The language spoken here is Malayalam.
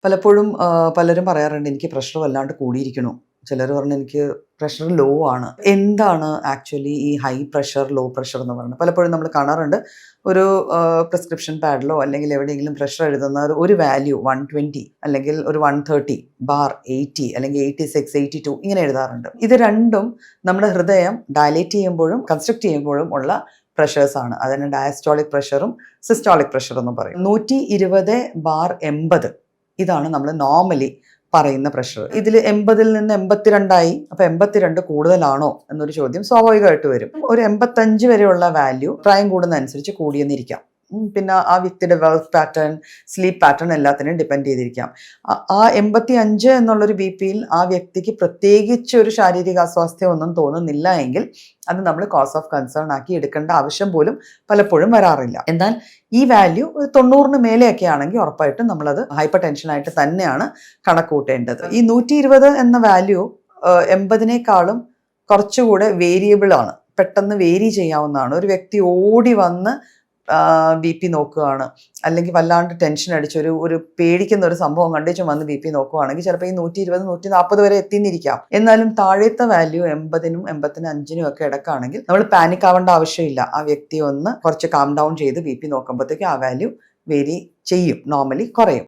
പലപ്പോഴും പലരും പറയാറുണ്ട് എനിക്ക് പ്രഷർ വല്ലാണ്ട് കൂടിയിരിക്കണു. ചിലർ പറഞ്ഞു എനിക്ക് പ്രഷർ ലോ ആണ്. എന്താണ് ആക്ച്വലി ഈ ഹൈ പ്രഷർ, ലോ പ്രഷർ എന്ന് പറയുന്നത്? പലപ്പോഴും നമ്മൾ കാണാറുണ്ട് ഒരു പ്രിസ്ക്രിപ്ഷൻ പാഡിലോ അല്ലെങ്കിൽ എവിടെയെങ്കിലും പ്രഷർ എഴുതുന്ന ഒരു വാല്യൂ 120 അല്ലെങ്കിൽ ഒരു 130 ബാർ 80 അല്ലെങ്കിൽ 86, 82 ഇങ്ങനെ എഴുതാറുണ്ട്. ഇത് രണ്ടും നമ്മുടെ ഹൃദയം ഡയലേറ്റ് ചെയ്യുമ്പോഴും കൺസ്ട്രക്ട് ചെയ്യുമ്പോഴും ഉള്ള പ്രഷേഴ്സ് ആണ്. അതിന് ഡയസ്റ്റോളിക് പ്രഷറും സിസ്റ്റോളിക് പ്രഷറും എന്ന് പറയും. 120/80 ഇതാണ് നമ്മൾ നോർമലി പറയുന്ന പ്രഷർ. ഇതിൽ 80-ൽ നിന്ന് 82 അപ്പൊ 82 കൂടുതലാണോ എന്നൊരു ചോദ്യം സ്വാഭാവികമായിട്ട് വരും. ഒരു 85 വരെയുള്ള വാല്യൂ പ്രായം കൂടുന്ന അനുസരിച്ച് കൂടിയെന്നിരിക്കാം. പിന്നെ ആ വ്യക്തിയുടെ വർക്ക് പാറ്റേൺ, സ്ലീപ്പ് പാറ്റേൺ എല്ലാത്തിനെയും ഡിപ്പെൻഡ് ചെയ്തിരിക്കാം. ആ 85 എന്നുള്ളൊരു BP-യിൽ ആ വ്യക്തിക്ക് പ്രത്യേകിച്ച് ഒരു ശാരീരിക അസ്വാസ്ഥ്യം ഒന്നും തോന്നുന്നില്ല എങ്കിൽ അത് നമ്മൾ കോസ് ഓഫ് കൺസേൺ ആക്കി എടുക്കേണ്ട ആവശ്യം പോലും പലപ്പോഴും വരാറില്ല. എന്നാൽ ഈ വാല്യൂ 90-ന് മേലെയൊക്കെ ആണെങ്കിൽ ഉറപ്പായിട്ടും നമ്മളത് ഹൈപ്പർ ടെൻഷനായിട്ട് തന്നെയാണ് കണക്കൂട്ടേണ്ടത്. ഈ 120 എന്ന വാല്യൂ 80-നേക്കാളും കുറച്ചുകൂടെ വേരിയബിൾ ആണ്, പെട്ടെന്ന് വേരി ചെയ്യാവുന്നതാണ്. ഒരു വ്യക്തി ഓടി വന്ന് BP നോക്കുകയാണ്, അല്ലെങ്കിൽ വല്ലാണ്ട് ടെൻഷൻ അടിച്ച് ഒരു പേടിക്കുന്ന ഒരു സംഭവം കണ്ടിച്ചും വന്ന് BP നോക്കുകയാണെങ്കിൽ ചിലപ്പോൾ ഈ 120, 140 വരെ എത്തിന്നിരിക്കാം. എന്നാലും താഴത്തെ വാല്യൂ 80-നും 85-നും ഒക്കെ ഇടക്കാണെങ്കിൽ നമ്മൾ പാനിക് ആവേണ്ട ആവശ്യമില്ല. ആ വ്യക്തി ഒന്ന് കുറച്ച് കാം ഡൗൺ ചെയ്ത് BP നോക്കുമ്പോഴത്തേക്ക് ആ വാല്യൂ വേരി ചെയ്യും, നോർമലി കുറയും.